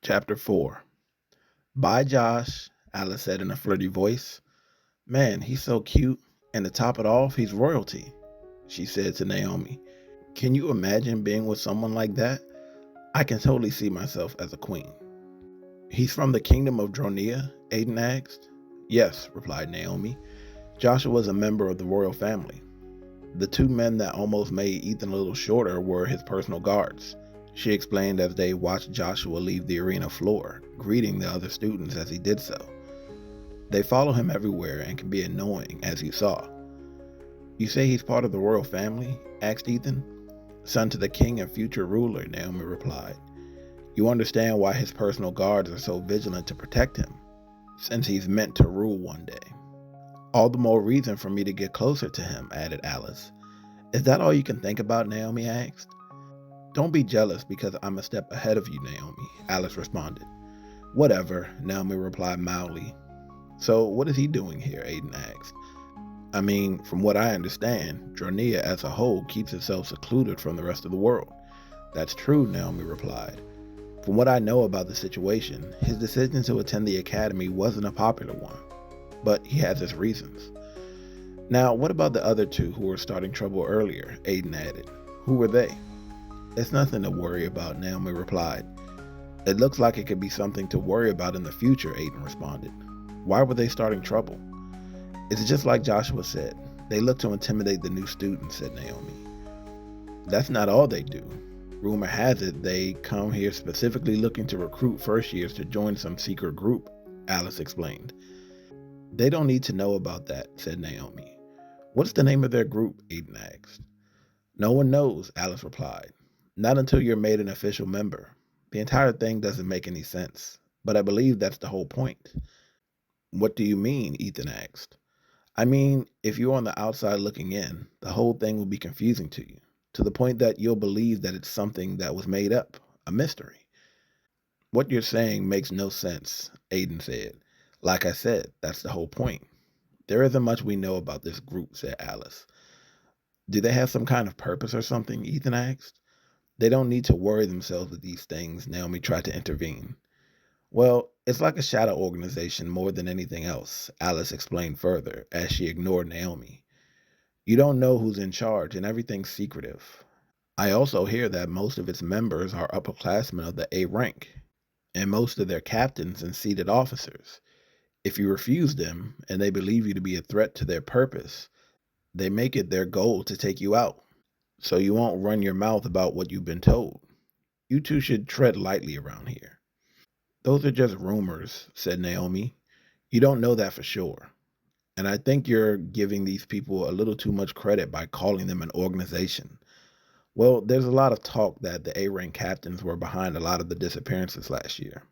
Chapter 4. Bye, Josh, Alice said in a flirty voice. Man, he's so cute, and to top it off, he's royalty, she said to Naomi. Can you imagine being with someone like that? I can totally see myself as a queen. He's from the kingdom of Dronia? Aiden asked. Yes, replied Naomi. Joshua was a member of the royal family. The two men that almost made Ethan a little shorter were his personal guards, she explained as they watched Joshua leave the arena floor, greeting the other students as he did so. They follow him everywhere and can be annoying, as you saw. You say he's part of the royal family? Asked Ethan. Son to the king and future ruler, Naomi replied. You understand why his personal guards are so vigilant to protect him, since he's meant to rule one day. All the more reason for me to get closer to him, added Alice. Is that all you can think about? Naomi asked. Don't be jealous because I'm a step ahead of you, Naomi, Alice responded. Whatever, Naomi replied mildly. So what is he doing here? Aiden asked. I mean, from what I understand, Dronia as a whole keeps itself secluded from the rest of the world. That's true, Naomi replied. From what I know about the situation, his decision to attend the academy wasn't a popular one, but he has his reasons. Now, what about the other two who were starting trouble earlier? Aiden added. Who were they? It's nothing to worry about, Naomi replied. It looks like it could be something to worry about in the future, Aiden responded. Why were they starting trouble? It's just like Joshua said. They look to intimidate the new students, said Naomi. That's not all they do. Rumor has it they come here specifically looking to recruit first years to join some secret group, Alice explained. They don't need to know about that, said Naomi. What's the name of their group? Aiden asked. No one knows, Alice replied. Not until you're made an official member. The entire thing doesn't make any sense, but I believe that's the whole point. What do you mean? Ethan asked. I mean, if you're on the outside looking in, the whole thing will be confusing to the point that you'll believe that it's something that was made up, a mystery. What you're saying makes no sense, Aiden said. Like I said, that's the whole point. There isn't much we know about this group, said Alice. Do they have some kind of purpose or something? Ethan asked. They don't need to worry themselves with these things, Naomi tried to intervene. Well, it's like a shadow organization more than anything else, Alice explained further as she ignored Naomi. You don't know who's in charge and everything's secretive. I also hear that most of its members are upperclassmen of the A rank, and most of their captains and seated officers. If you refuse them and they believe you to be a threat to their purpose, they make it their goal to take you out. So you won't run your mouth about what you've been told. You two should tread lightly around here. Those are just rumors, said Naomi. You don't know that for sure. And I think you're giving these people a little too much credit by calling them an organization. Well, there's a lot of talk that the A-rank captains were behind a lot of the disappearances last year.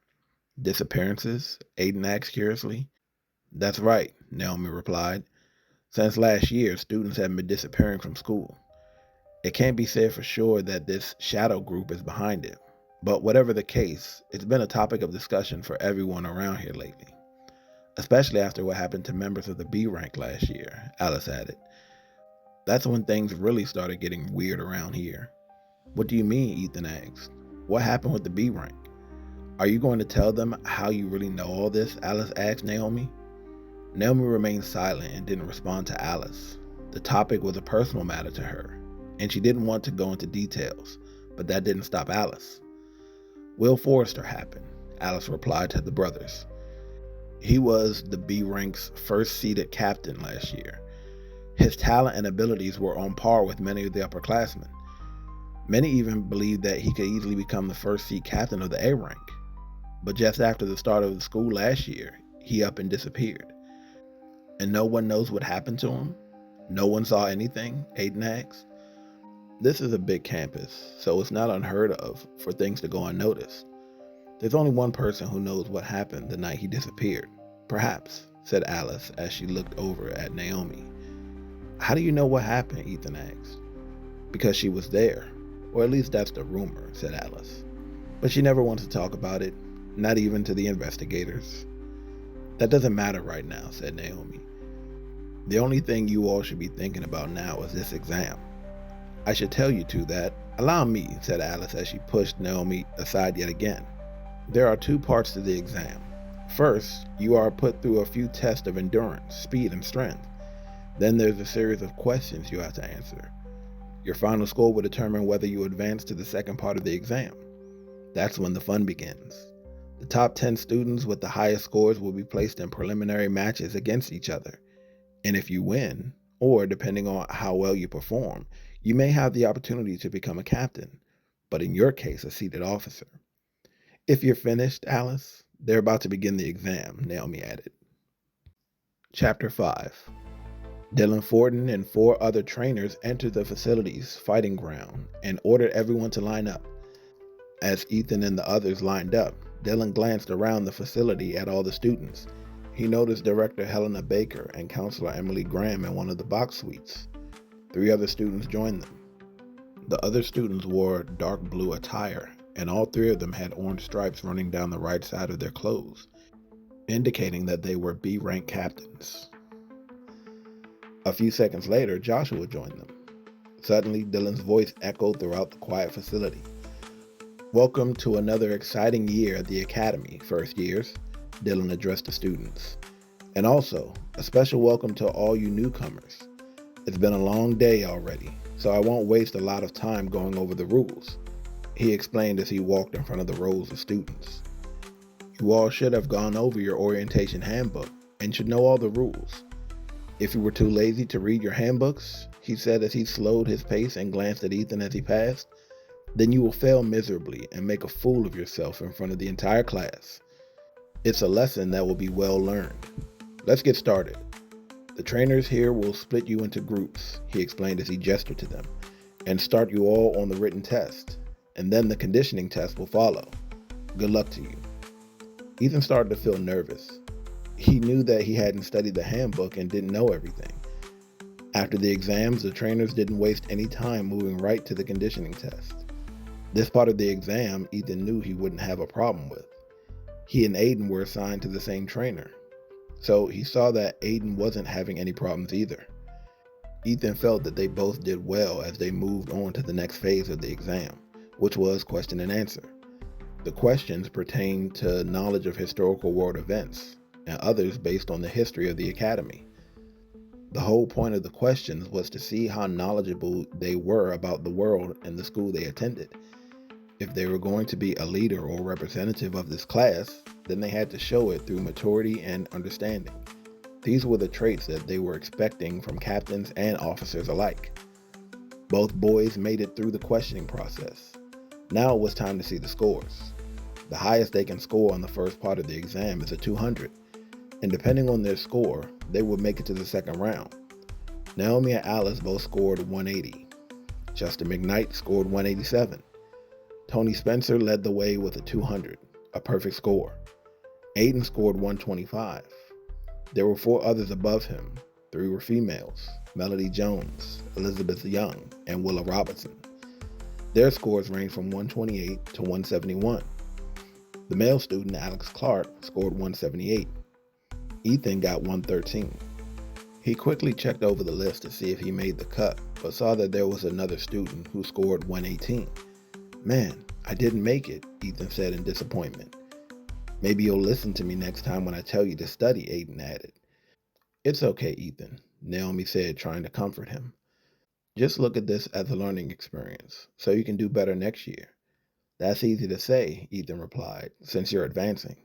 Disappearances? Aiden asked curiously. That's right, Naomi replied. Since last year, students have been disappearing from school. It can't be said for sure that this shadow group is behind it, but whatever the case, it's been a topic of discussion for everyone around here lately, especially after what happened to members of the B rank last year, Alice added. That's when things really started getting weird around here. What do you mean? Ethan asked. What happened with the B rank? Are you going to tell them how you really know all this? Alice asked Naomi. Naomi remained silent and didn't respond to Alice. The topic was a personal matter to her, and she didn't want to go into details, but that didn't stop Alice. Will Forrester happened, Alice replied to the brothers. He was the B rank's first seated captain last year. His talent and abilities were on par with many of the upperclassmen. Many even believed that he could easily become the first seat captain of the A rank. But just after the start of the school last year, he up and disappeared. And no one knows what happened to him? No one saw anything? Aiden asked. This is a big campus, so it's not unheard of for things to go unnoticed. There's only one person who knows what happened the night he disappeared. Perhaps, said Alice as she looked over at Naomi. How do you know what happened? Ethan asked. Because she was there, or at least that's the rumor, said Alice. But she never wanted to talk about it, not even to the investigators. That doesn't matter right now, said Naomi. The only thing you all should be thinking about now is this exam. I should tell you two that. Allow me, said Alice as she pushed Naomi aside yet again. There are two parts to the exam. First, you are put through a few tests of endurance, speed, and strength. Then there's a series of questions you have to answer. Your final score will determine whether you advance to the second part of the exam. That's when the fun begins. The top 10 students with the highest scores will be placed in preliminary matches against each other. And if you win, or depending on how well you perform, you may have the opportunity to become a captain, but in your case, a seated officer. If you're finished, Alice, they're about to begin the exam, Naomi added. Chapter 5. Dylan Forden and four other trainers entered the facility's fighting ground and ordered everyone to line up. As Ethan and the others lined up, Dylan glanced around the facility at all the students. He noticed Director Helena Baker and Counselor Emily Graham in one of the box suites. Three other students joined them. The other students wore dark blue attire, and all three of them had orange stripes running down the right side of their clothes, indicating that they were B-rank captains. A few seconds later, Joshua joined them. Suddenly, Dylan's voice echoed throughout the quiet facility. "Welcome to another exciting year at the Academy, first years," Dylan addressed the students. "And also, a special welcome to all you newcomers. It's been a long day already, so I won't waste a lot of time going over the rules," he explained as he walked in front of the rows of students. "You all should have gone over your orientation handbook and should know all the rules. If you were too lazy to read your handbooks," he said as he slowed his pace and glanced at Ethan as he passed, "then you will fail miserably and make a fool of yourself in front of the entire class. It's a lesson that will be well learned. Let's get started. The trainers here will split you into groups," he explained as he gestured to them, "and start you all on the written test, and then the conditioning test will follow. Good luck to you." Ethan started to feel nervous. He knew that he hadn't studied the handbook and didn't know everything. After the exams, the trainers didn't waste any time moving right to the conditioning test. This part of the exam, Ethan knew he wouldn't have a problem with. He and Aiden were assigned to the same trainer, so he saw that Aiden wasn't having any problems either. Ethan felt that they both did well as they moved on to the next phase of the exam, which was question and answer. The questions pertained to knowledge of historical world events, and others based on the history of the Academy. The whole point of the questions was to see how knowledgeable they were about the world and the school they attended. If they were going to be a leader or representative of this class, then they had to show it through maturity and understanding. These were the traits that they were expecting from captains and officers alike. Both boys made it through the questioning process. Now it was time to see the scores. The highest they can score on the first part of the exam is a 200, and depending on their score, they would make it to the second round. Naomi and Alice both scored 180. Justin McKnight scored 187. Tony Spencer led the way with a 200, a perfect score. Aiden scored 125. There were four others above him. Three were females: Melody Jones, Elizabeth Young, and Willa Robinson. Their scores ranged from 128 to 171. The male student, Alex Clark, scored 178. Ethan got 113. He quickly checked over the list to see if he made the cut, but saw that there was another student who scored 118. "Man, I didn't make it," Ethan said in disappointment. "Maybe you'll listen to me next time when I tell you to study," Aiden added. "It's okay, Ethan," Naomi said, trying to comfort him. "Just look at this as a learning experience, so you can do better next year." "That's easy to say," Ethan replied, "since you're advancing."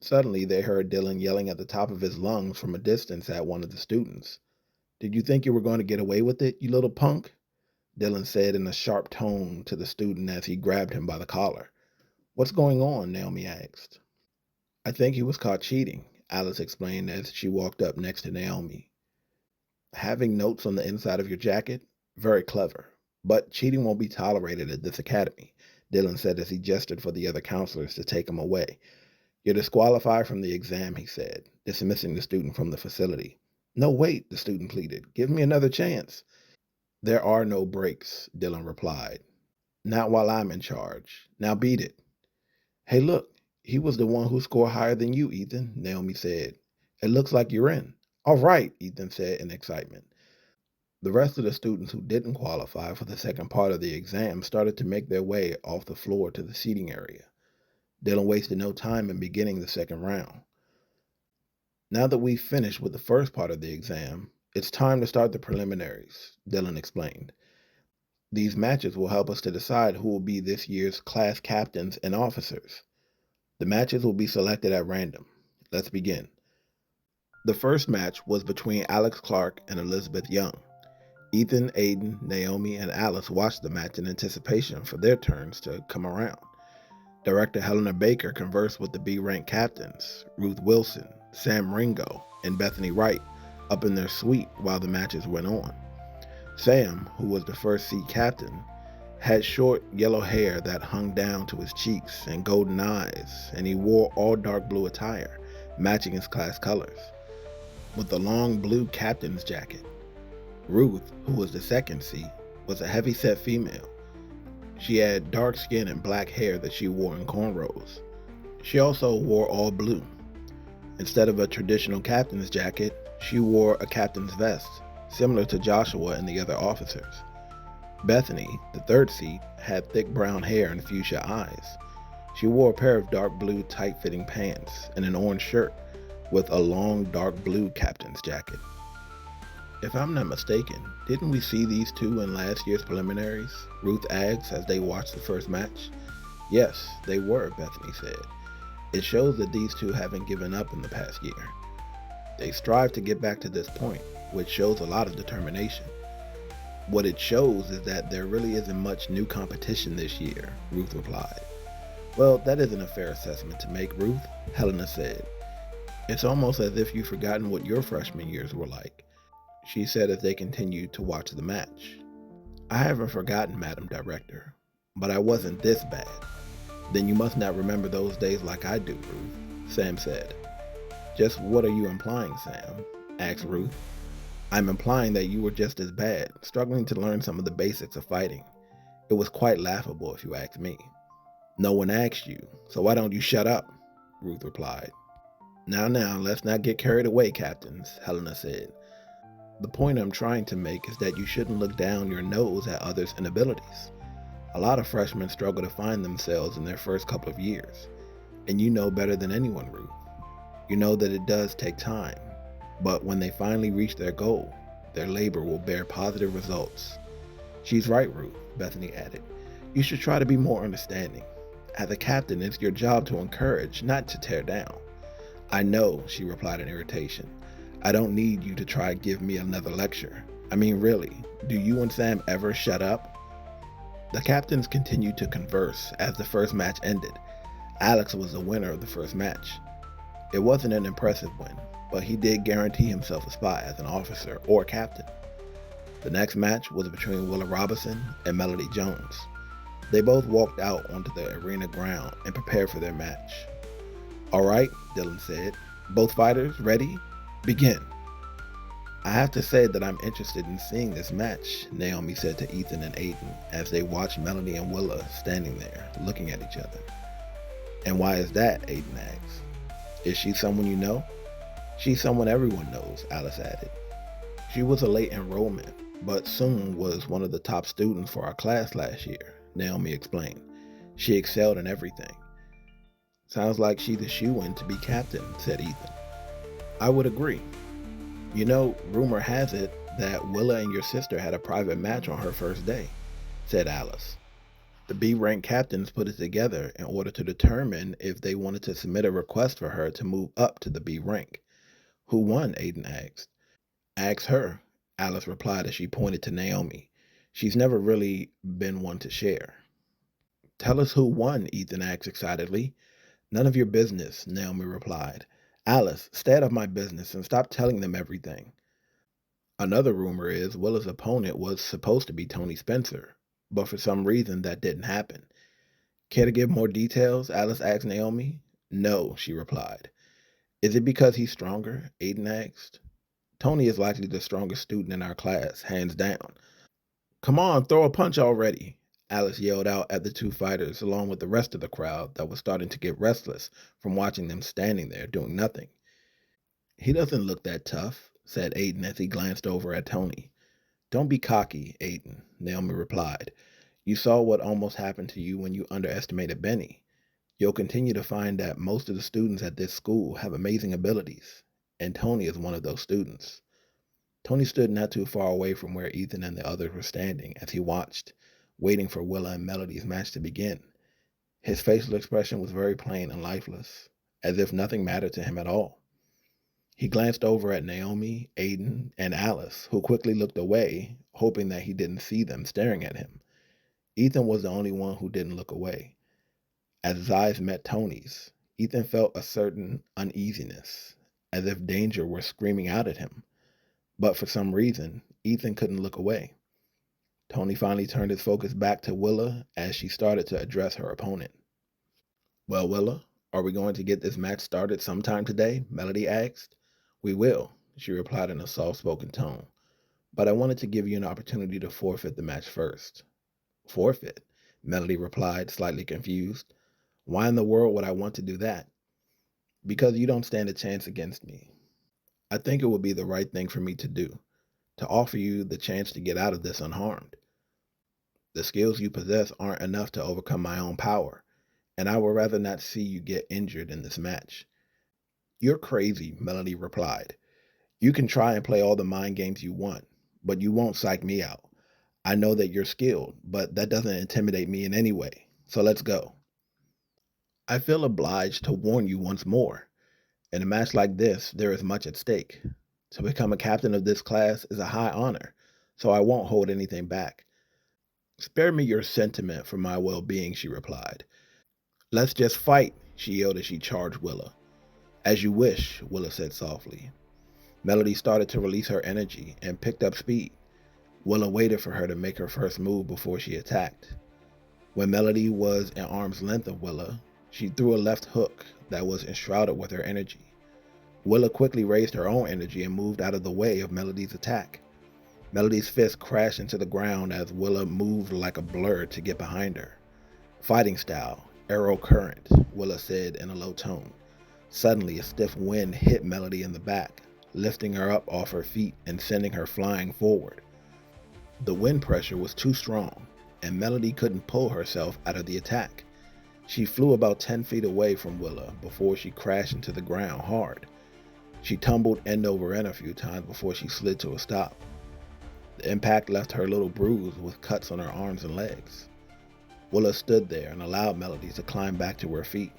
Suddenly, they heard Dylan yelling at the top of his lungs from a distance at one of the students. "Did you think you were going to get away with it, you little punk?" Dylan said in a sharp tone to the student as he grabbed him by the collar. "What's going on?" Naomi asked. "I think he was caught cheating," Alice explained as she walked up next to Naomi. "Having notes on the inside of your jacket? Very clever. But cheating won't be tolerated at this academy," Dylan said as he gestured for the other counselors to take him away. "You're disqualified from the exam," he said, dismissing the student from the facility. "No, wait," the student pleaded. "Give me another chance." "There are no breaks," Dylan replied. "Not while I'm in charge. Now beat it." "Hey, look, he was the one who scored higher than you, Ethan," Naomi said. "It looks like you're in." "All right," Ethan said in excitement. The rest of the students who didn't qualify for the second part of the exam started to make their way off the floor to the seating area. Dylan wasted no time in beginning the second round. Now that we've finished with the first part of the exam, it's time to start the preliminaries, Dylan explained. These matches will help us to decide who will be this year's class captains and officers. The matches will be selected at random. Let's begin. The first match was between Alex Clark and Elizabeth Young. Ethan, Aiden, Naomi, and Alice watched the match in anticipation for their turns to come around. Director Helena Baker conversed with the B-rank captains, Ruth Wilson, Sam Ringo, and Bethany Wright, up in their suite while the matches went on. Sam, who was the first seat captain, had short yellow hair that hung down to his cheeks and golden eyes, and he wore all dark blue attire, matching his class colors, with a long blue captain's jacket. Ruth, who was the second seat, was a heavy-set female. She had dark skin and black hair that she wore in cornrows. She also wore all blue. Instead of a traditional captain's jacket, she wore a captain's vest, similar to Joshua and the other officers. Bethany, the third seat, had thick brown hair and fuchsia eyes. She wore a pair of dark blue tight-fitting pants and an orange shirt with a long dark blue captain's jacket. If I'm not mistaken, didn't we see these two in last year's preliminaries? Ruth asked as they watched the first match. Yes, they were, Bethany said. It shows that these two haven't given up in the past year. They strive to get back to this point, which shows a lot of determination. What it shows is that there really isn't much new competition this year, Ruth replied. Well, that isn't a fair assessment to make, Ruth, Helena said. It's almost as if you've forgotten what your freshman years were like, she said as they continued to watch the match. I haven't forgotten, Madam Director, but I wasn't this bad. Then you must not remember those days like I do, Ruth, Sam said. Just what are you implying, Sam? Asked Ruth. I'm implying that you were just as bad, struggling to learn some of the basics of fighting. It was quite laughable if you ask me. No one asked you, so why don't you shut up? Ruth replied. Now, let's not get carried away, captains, Helena said. The point I'm trying to make is that you shouldn't look down your nose at others' inabilities. A lot of freshmen struggle to find themselves in their first couple of years, and you know better than anyone, Ruth. You know that it does take time, but when they finally reach their goal, their labor will bear positive results. She's right, Ruth, Bethany added. You should try to be more understanding. As a captain, it's your job to encourage, not to tear down. I know, she replied in irritation. I don't need you to try to give me another lecture. I mean, really, do you and Sam ever shut up? The captains continued to converse as the first match ended. Alex was the winner of the first match. It wasn't an impressive win, but he did guarantee himself a spot as an officer or captain. The next match was between Willa Robinson and Melody Jones. They both walked out onto the arena ground and prepared for their match. All right, Dylan said. Both fighters ready? Begin. I have to say that I'm interested in seeing this match, Naomi said to Ethan and Aiden as they watched Melody and Willa standing there, looking at each other. And why is that? Aiden asked. Is she someone you know? She's someone everyone knows, Alice added. She was a late enrollment, but soon was one of the top students for our class last year, Naomi explained. She excelled in everything. Sounds like she's a shoo-in to be captain, said Ethan. I would agree. You know, rumor has it that Willa and your sister had a private match on her first day, said Alice. The B-rank captains put it together in order to determine if they wanted to submit a request for her to move up to the B rank. Who won? Aiden asked. Ask her, Alice replied as she pointed to Naomi. She's never really been one to share. Tell us who won, Ethan asked excitedly. None of your business, Naomi replied. Alice, stay out of my business and stop telling them everything. Another rumor is Willa's opponent was supposed to be Tony Spencer, but for some reason that didn't happen. Care to give more details? Alice asked Naomi. No, she replied. Is it because he's stronger? Aiden asked. Tony is likely the strongest student in our class, hands down. Come on, throw a punch already, Alice yelled out at the two fighters along with the rest of the crowd that was starting to get restless from watching them standing there doing nothing. He doesn't look that tough, said Aiden as he glanced over at Tony. Don't be cocky, Aiden, Naomi replied. You saw what almost happened to you when you underestimated Benny. You'll continue to find that most of the students at this school have amazing abilities, and Tony is one of those students. Tony stood not too far away from where Ethan and the others were standing as he watched, waiting for Willa and Melody's match to begin. His facial expression was very plain and lifeless, as if nothing mattered to him at all. He glanced over at Naomi, Aiden, and Alice, who quickly looked away, hoping that he didn't see them staring at him. Ethan was the only one who didn't look away. As his eyes met Tony's, Ethan felt a certain uneasiness, as if danger were screaming out at him. But for some reason, Ethan couldn't look away. Tony finally turned his focus back to Willa as she started to address her opponent. "Well, Willa, are we going to get this match started sometime today?" Melody asked. "We will," she replied in a soft-spoken tone. "But I wanted to give you an opportunity to forfeit the match first." "Forfeit?" Melody replied, slightly confused. "Why in the world would I want to do that?" "Because you don't stand a chance against me. I think it would be the right thing for me to do, to offer you the chance to get out of this unharmed. The skills you possess aren't enough to overcome my own power, and I would rather not see you get injured in this match." "You're crazy," Melody replied. "You can try and play all the mind games you want, but you won't psych me out. I know that you're skilled, but that doesn't intimidate me in any way. So let's go." "I feel obliged to warn you once more. In a match like this, there is much at stake. To become a captain of this class is a high honor, so I won't hold anything back." "Spare me your sentiment for my well-being," she replied. "Let's just fight," she yelled as she charged Willa. "As you wish," Willa said softly. Melody started to release her energy and picked up speed. Willa waited for her to make her first move before she attacked. When Melody was at arm's length of Willa, she threw a left hook that was enshrouded with her energy. Willa quickly raised her own energy and moved out of the way of Melody's attack. Melody's fist crashed into the ground as Willa moved like a blur to get behind her. "Fighting style, arrow current," Willa said in a low tone. Suddenly, a stiff wind hit Melody in the back, lifting her up off her feet and sending her flying forward. The wind pressure was too strong, and Melody couldn't pull herself out of the attack. She flew about 10 feet away from Willa before she crashed into the ground hard. She tumbled end over end a few times before she slid to a stop. The impact left her a little bruised with cuts on her arms and legs. Willa stood there and allowed Melody to climb back to her feet.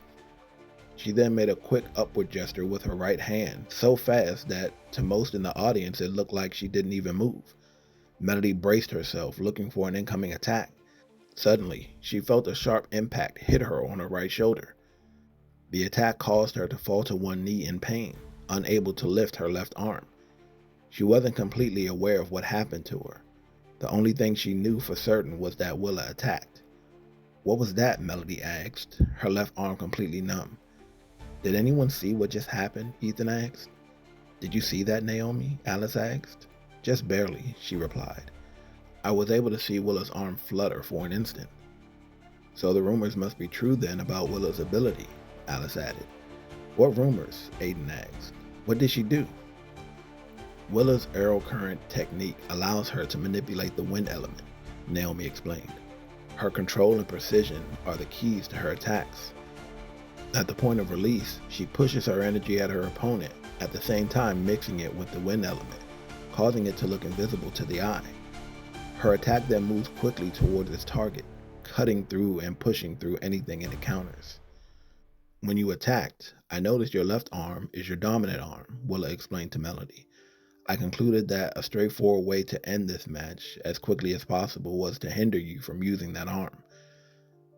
She then made a quick upward gesture with her right hand, so fast that to most in the audience it looked like she didn't even move. Melody braced herself, looking for an incoming attack. Suddenly, she felt a sharp impact hit her on her right shoulder. The attack caused her to fall to one knee in pain, unable to lift her left arm. She wasn't completely aware of what happened to her. The only thing she knew for certain was that Willa attacked. "What was that?" Melody asked, her left arm completely numb. "Did anyone see what just happened?" Ethan asked. "Did you see that, Naomi?" Alice asked. "Just barely," she replied. "I was able to see Willa's arm flutter for an instant." "So the rumors must be true then about Willa's ability," Alice added. "What rumors?" Aiden asked. "What did she do?" "Willa's arrow current technique allows her to manipulate the wind element," Naomi explained. "Her control and precision are the keys to her attacks. At the point of release, she pushes her energy at her opponent, at the same time mixing it with the wind element, causing it to look invisible to the eye. Her attack then moves quickly towards its target, cutting through and pushing through anything it encounters." "When you attacked, I noticed your left arm is your dominant arm," Willa explained to Melody. "I concluded that a straightforward way to end this match as quickly as possible was to hinder you from using that arm."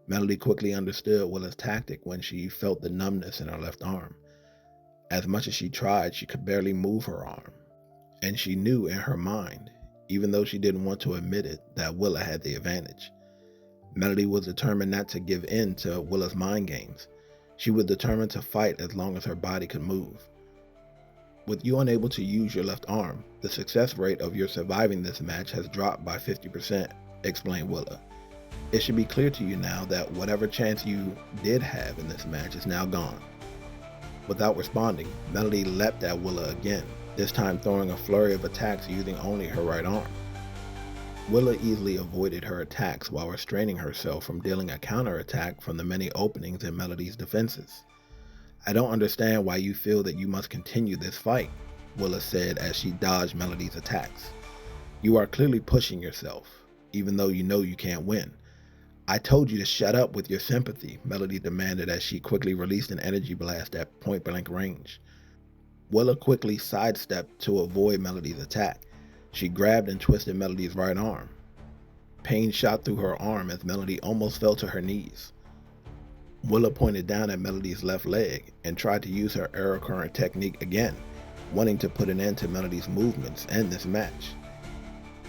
Melody quickly understood Willa's tactic when she felt the numbness in her left arm. As much as she tried, she could barely move her arm. And she knew in her mind, even though she didn't want to admit it, that Willa had the advantage. Melody was determined not to give in to Willa's mind games. She was determined to fight as long as her body could move. "With you unable to use your left arm, the success rate of your surviving this match has dropped by 50%, explained Willa. "It should be clear to you now that whatever chance you did have in this match is now gone." Without responding, Melody leapt at Willa again, this time throwing a flurry of attacks using only her right arm. Willa easily avoided her attacks while restraining herself from dealing a counterattack from the many openings in Melody's defenses. I don't understand why you feel that you must continue this fight, Willa said as she dodged Melody's attacks. You are clearly pushing yourself, even though you know you can't win. I told you to shut up with your sympathy, Melody demanded as she quickly released an energy blast at point blank range. Willa quickly sidestepped to avoid Melody's attack. She grabbed and twisted Melody's right arm. Pain shot through her arm as Melody almost fell to her knees. Willa pointed down at Melody's left leg and tried to use her arrow current technique again, wanting to put an end to Melody's movements and this match.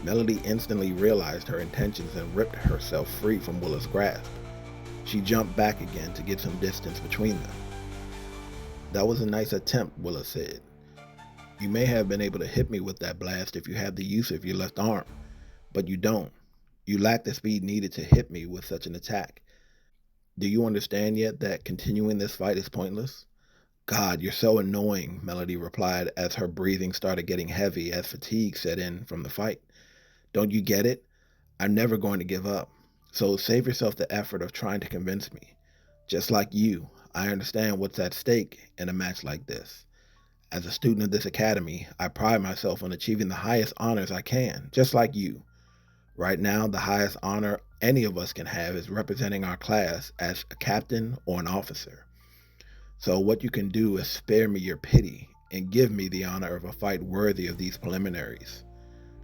Melody instantly realized her intentions and ripped herself free from Willa's grasp. She jumped back again to get some distance between them. That was a nice attempt, Willa said. You may have been able to hit me with that blast if you have the use of your left arm, but you don't. You lack the speed needed to hit me with such an attack. Do you understand yet that continuing this fight is pointless? God, you're so annoying, Melody replied as her breathing started getting heavy as fatigue set in from the fight. Don't you get it? I'm never going to give up. So save yourself the effort of trying to convince me. Just like you, I understand what's at stake in a match like this. As a student of this academy, I pride myself on achieving the highest honors I can, just like you. Right now, the highest honor any of us can have is representing our class as a captain or an officer. So what you can do is spare me your pity and give me the honor of a fight worthy of these preliminaries.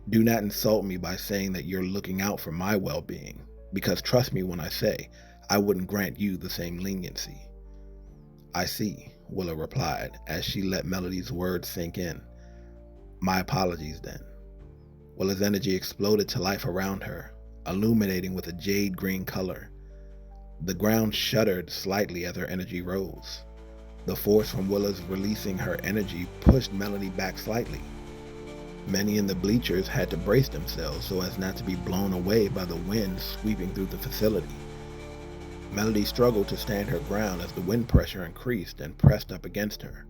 Do not insult me by saying that you're looking out for my well-being, because trust me when I say, I wouldn't grant you the same leniency. I see, Willa replied as she let Melody's words sink in. My apologies then. Willa's energy exploded to life around her, illuminating with a jade green color. The ground shuddered slightly as her energy rose. The force from Willa's releasing her energy pushed Melody back slightly. Many in the bleachers had to brace themselves so as not to be blown away by the wind sweeping through the facility. Melody struggled to stand her ground as the wind pressure increased and pressed up against her.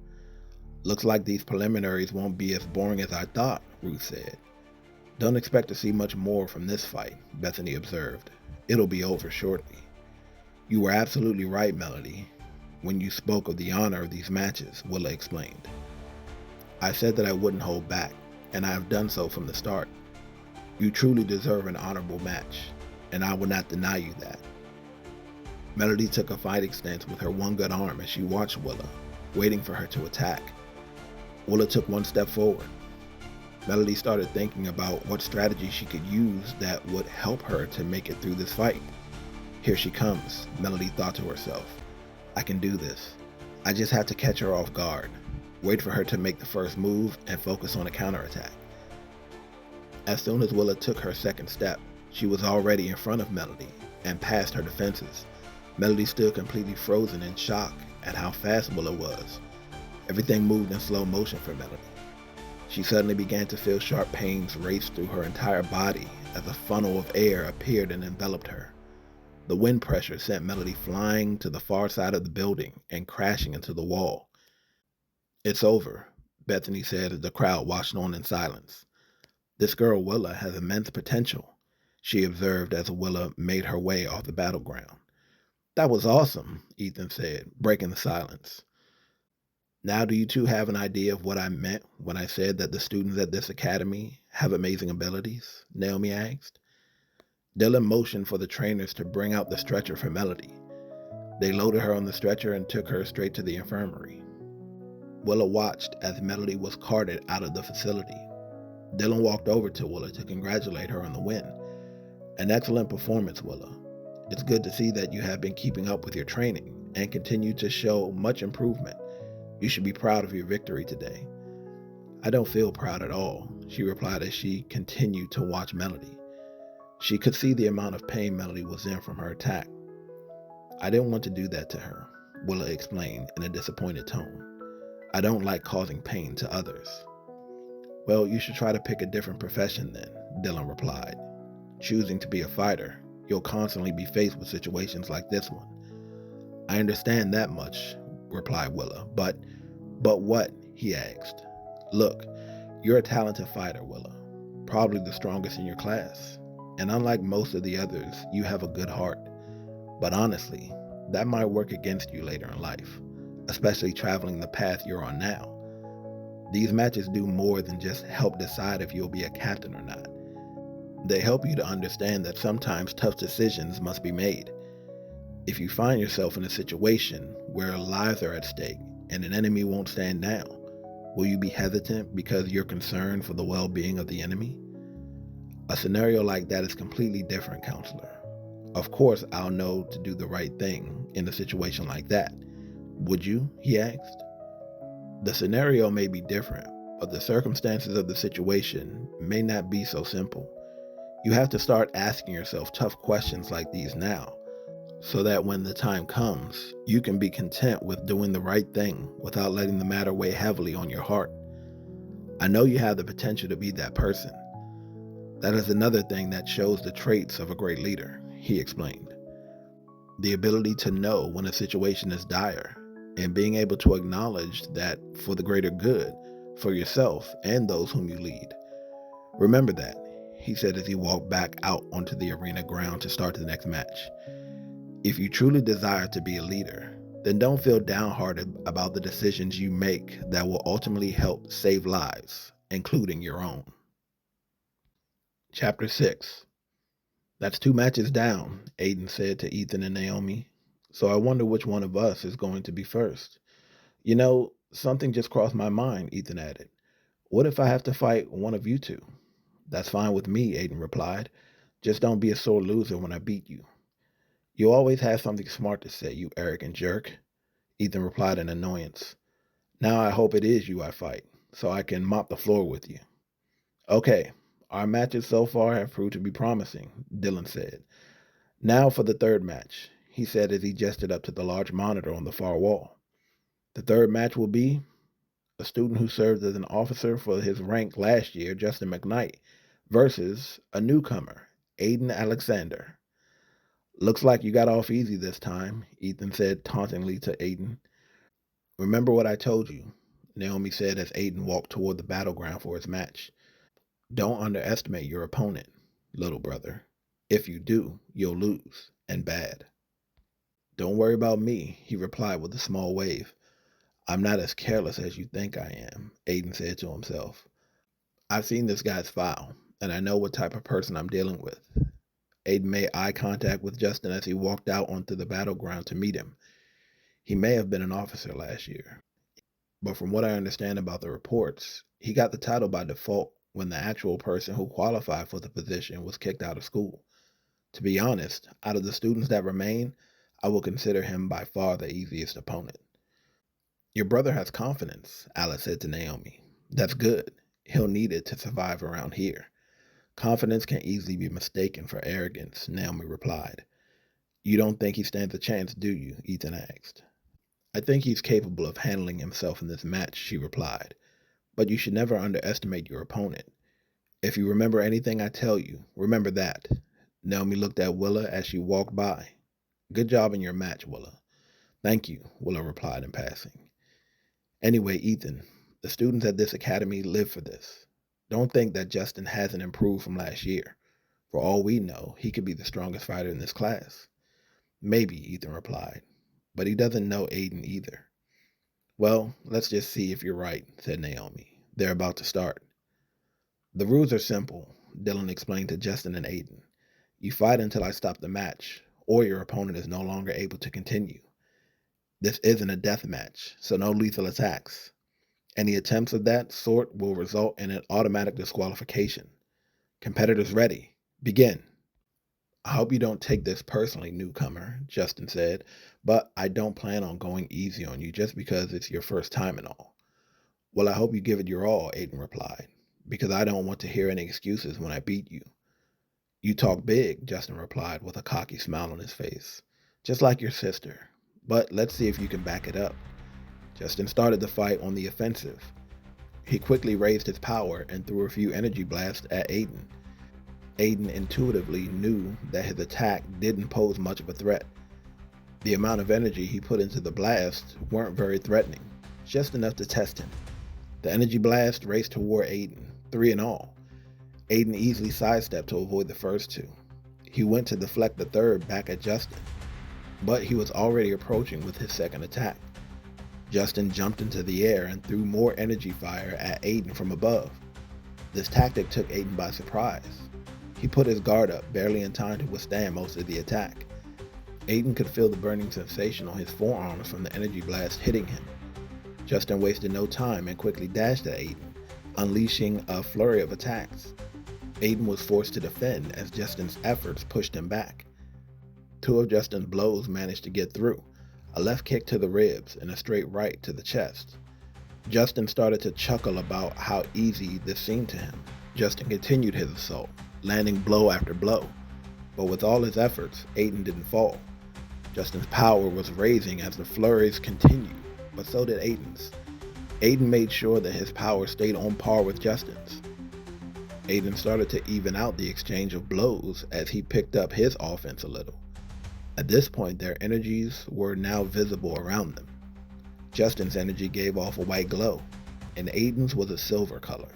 Looks like these preliminaries won't be as boring as I thought, Ruth said. Don't expect to see much more from this fight, Bethany observed. It'll be over shortly. You were absolutely right, Melody, when you spoke of the honor of these matches, Willa explained. I said that I wouldn't hold back, and I have done so from the start. You truly deserve an honorable match, and I will not deny you that. Melody took a fighting stance with her one good arm as she watched Willa, waiting for her to attack. Willa took one step forward. Melody started thinking about what strategy she could use that would help her to make it through this fight. Here she comes, Melody thought to herself. I can do this. I just have to catch her off guard, wait for her to make the first move, and focus on a counterattack. As soon as Willa took her second step, she was already in front of Melody and past her defenses. Melody stood completely frozen in shock at how fast Willa was. Everything moved in slow motion for Melody. She suddenly began to feel sharp pains race through her entire body as a funnel of air appeared and enveloped her. The wind pressure sent Melody flying to the far side of the building and crashing into the wall. It's over, Bethany said as the crowd watched on in silence. This girl Willa has immense potential, she observed as Willa made her way off the battleground. That was awesome, Ethan said, breaking the silence. Now do you two have an idea of what I meant when I said that the students at this academy have amazing abilities? Naomi asked. Dylan motioned for the trainers to bring out the stretcher for Melody. They loaded her on the stretcher and took her straight to the infirmary. Willa watched as Melody was carted out of the facility. Dylan walked over to Willa to congratulate her on the win. An excellent performance, Willa. It's good to see that you have been keeping up with your training and continue to show much improvement. You should be proud of your victory today. I don't feel proud at all, she replied as she continued to watch Melody. She could see the amount of pain Melody was in from her attack. I didn't want to do that to her, Willa explained in a disappointed tone. I don't like causing pain to others. Well, you should try to pick a different profession then, Dylan replied. Choosing to be a fighter, you'll constantly be faced with situations like this one. I understand that much, replied Willa, but what? He asked. Look, you're a talented fighter, Willa. Probably the strongest in your class. And unlike most of the others, you have a good heart. But honestly, that might work against you later in life, especially traveling the path you're on now. These matches do more than just help decide if you'll be a captain or not. They help you to understand that sometimes tough decisions must be made. If you find yourself in a situation where lives are at stake and an enemy won't stand down, will you be hesitant because you're concerned for the well being of the enemy? A scenario like that is completely different, counselor. Of course, I'll know to do the right thing in a situation like that. Would you? He asked. The scenario may be different, but the circumstances of the situation may not be so simple. You have to start asking yourself tough questions like these now, so that when the time comes, you can be content with doing the right thing without letting the matter weigh heavily on your heart. I know you have the potential to be that person. That is another thing that shows the traits of a great leader, he explained. The ability to know when a situation is dire and being able to acknowledge that for the greater good, for yourself and those whom you lead. Remember that, he said as he walked back out onto the arena ground to start the next match. If you truly desire to be a leader, then don't feel downhearted about the decisions you make that will ultimately help save lives, including your own. Chapter 6. That's 2 matches down, Aiden said to Ethan and Naomi. So I wonder which one of us is going to be first. You know, something just crossed my mind, Ethan added. What if I have to fight one of you two? That's fine with me, Aiden replied. Just don't be a sore loser when I beat you. You always have something smart to say, you arrogant jerk, Ethan replied in annoyance. Now I hope it is you I fight, so I can mop the floor with you. Okay, our matches so far have proved to be promising, Dylan said. Now for the third match, he said as he gestured up to the large monitor on the far wall. The third match will be a student who served as an officer for his rank last year, Justin McKnight, versus a newcomer, Aiden Alexander. Looks like you got off easy this time, Ethan said tauntingly to Aiden. Remember what I told you, Naomi said as Aiden walked toward the battleground for his match. Don't underestimate your opponent, little brother. If you do, you'll lose, and bad. Don't worry about me, he replied with a small wave. I'm not as careless as you think I am, Aiden said to himself. I've seen this guy's file, and I know what type of person I'm dealing with. Aiden made eye contact with Justin as he walked out onto the battleground to meet him. He may have been an officer last year, but from what I understand about the reports, he got the title by default when the actual person who qualified for the position was kicked out of school. To be honest, out of the students that remain, I will consider him by far the easiest opponent. Your brother has confidence, Alice said to Naomi. That's good. He'll need it to survive around here. Confidence can easily be mistaken for arrogance, Naomi replied. You don't think he stands a chance, do you? Ethan asked. I think he's capable of handling himself in this match, she replied. But you should never underestimate your opponent. If you remember anything I tell you, remember that. Naomi looked at Willa as she walked by. Good job in your match, Willa. Thank you, Willa replied in passing. Anyway, Ethan, the students at this academy live for this. Don't think that Justin hasn't improved from last year. For all we know, he could be the strongest fighter in this class. Maybe, Ethan replied. But he doesn't know Aiden either. Well, let's just see if you're right, said Naomi. They're about to start. The rules are simple, Dylan explained to Justin and Aiden. You fight until I stop the match, or your opponent is no longer able to continue. This isn't a death match, so no lethal attacks. Any attempts of that sort will result in an automatic disqualification. Competitors ready. Begin. I hope you don't take this personally, newcomer, Justin said, but I don't plan on going easy on you just because it's your first time and all. Well, I hope you give it your all, Aiden replied, because I don't want to hear any excuses when I beat you. You talk big, Justin replied with a cocky smile on his face, just like your sister. But let's see if you can back it up. Justin started the fight on the offensive. He quickly raised his power and threw a few energy blasts at Aiden. Aiden intuitively knew that his attack didn't pose much of a threat. The amount of energy he put into the blast weren't very threatening, just enough to test him. The energy blast raced toward Aiden, 3 in all. Aiden easily sidestepped to avoid the first two. He went to deflect the third back at Justin, but he was already approaching with his second attack. Justin jumped into the air and threw more energy fire at Aiden from above. This tactic took Aiden by surprise. He put his guard up, barely in time to withstand most of the attack. Aiden could feel the burning sensation on his forearms from the energy blast hitting him. Justin wasted no time and quickly dashed at Aiden, unleashing a flurry of attacks. Aiden was forced to defend as Justin's efforts pushed him back. Two of Justin's blows managed to get through, a left kick to the ribs and a straight right to the chest. Justin started to chuckle about how easy this seemed to him. Justin continued his assault, landing blow after blow. But with all his efforts, Aiden didn't fall. Justin's power was raising as the flurries continued, but so did Aiden's. Aiden made sure that his power stayed on par with Justin's. Aiden started to even out the exchange of blows as he picked up his offense a little. At this point, their energies were now visible around them. Justin's energy gave off a white glow, and Aiden's was a silver color.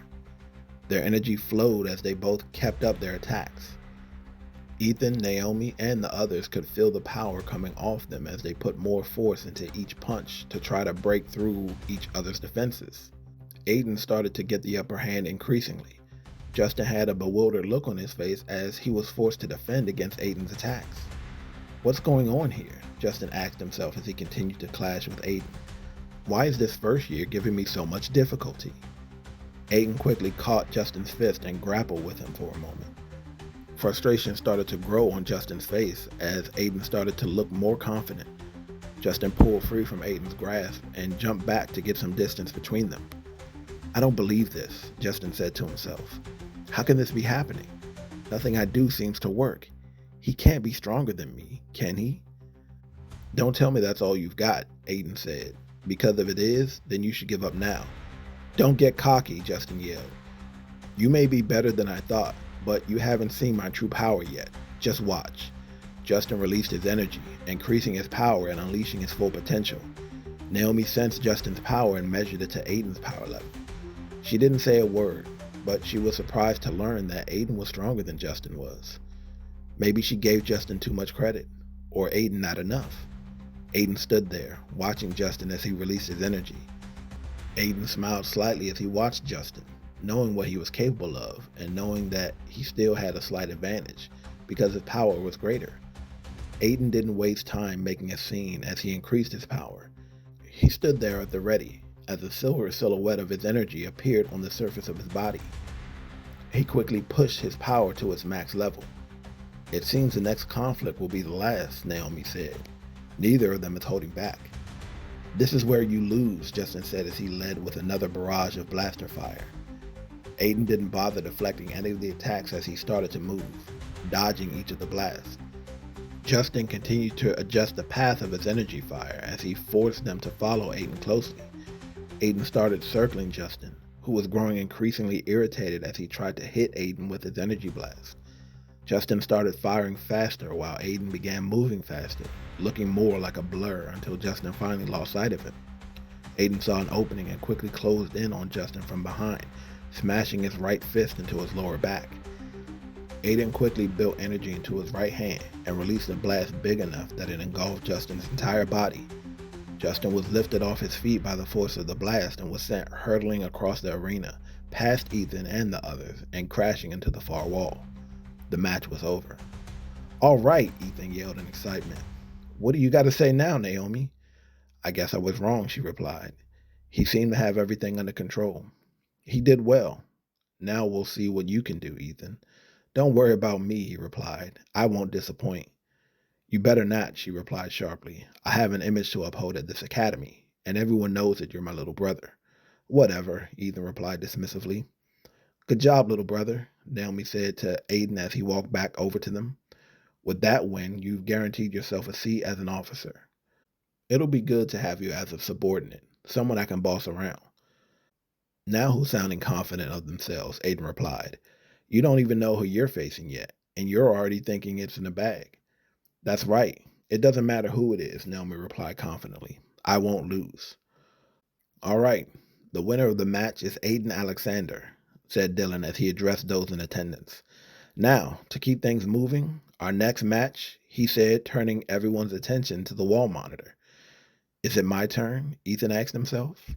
Their energy flowed as they both kept up their attacks. Ethan, Naomi, and the others could feel the power coming off them as they put more force into each punch to try to break through each other's defenses. Aiden started to get the upper hand increasingly. Justin had a bewildered look on his face as he was forced to defend against Aiden's attacks. What's going on here? Justin asked himself as he continued to clash with Aiden. Why is this first year giving me so much difficulty? Aiden quickly caught Justin's fist and grappled with him for a moment. Frustration started to grow on Justin's face as Aiden started to look more confident. Justin pulled free from Aiden's grasp and jumped back to get some distance between them. I don't believe this, Justin said to himself. How can this be happening? Nothing I do seems to work. He can't be stronger than me, can he? Don't tell me that's all you've got, Aiden said. Because if it is, then you should give up now. Don't get cocky, Justin yelled. You may be better than I thought, but you haven't seen my true power yet. Just watch. Justin released his energy, increasing his power and unleashing his full potential. Naomi sensed Justin's power and measured it to Aiden's power level. She didn't say a word, but she was surprised to learn that Aiden was stronger than Justin was. Maybe she gave Justin too much credit, or Aiden not enough. Aiden stood there, watching Justin as he released his energy. Aiden smiled slightly as he watched Justin, knowing what he was capable of, and knowing that he still had a slight advantage, because his power was greater. Aiden didn't waste time making a scene as he increased his power. He stood there at the ready, as a silver silhouette of his energy appeared on the surface of his body. He quickly pushed his power to its max level. It seems the next conflict will be the last, Naomi said. Neither of them is holding back. This is where you lose, Justin said as he led with another barrage of blaster fire. Aiden didn't bother deflecting any of the attacks as he started to move, dodging each of the blasts. Justin continued to adjust the path of his energy fire as he forced them to follow Aiden closely. Aiden started circling Justin, who was growing increasingly irritated as he tried to hit Aiden with his energy blast. Justin started firing faster while Aiden began moving faster, looking more like a blur until Justin finally lost sight of him. Aiden saw an opening and quickly closed in on Justin from behind, smashing his right fist into his lower back. Aiden quickly built energy into his right hand and released a blast big enough that it engulfed Justin's entire body. Justin was lifted off his feet by the force of the blast and was sent hurtling across the arena, past Ethan and the others, and crashing into the far wall. The match was over. All right, Ethan yelled in excitement. What do you got to say now, Naomi? I guess I was wrong, she replied. He seemed to have everything under control. He did well. Now we'll see what you can do, Ethan. Don't worry about me, he replied. I won't disappoint. You better not, she replied sharply. I have an image to uphold at this academy, and everyone knows that you're my little brother. Whatever, Ethan replied dismissively. Good job, little brother, Naomi said to Aiden as he walked back over to them. With that win, you've guaranteed yourself a seat as an officer. It'll be good to have you as a subordinate, someone I can boss around. Now who's sounding confident of themselves, Aiden replied. You don't even know who you're facing yet, and you're already thinking it's in the bag. That's right. It doesn't matter who it is, Naomi replied confidently. I won't lose. All right. The winner of the match is Aiden Alexander. said Dylan as he addressed those in attendance. Now, to keep things moving, our next match, he said, turning everyone's attention to the wall monitor. Is it my turn? Ethan asked himself.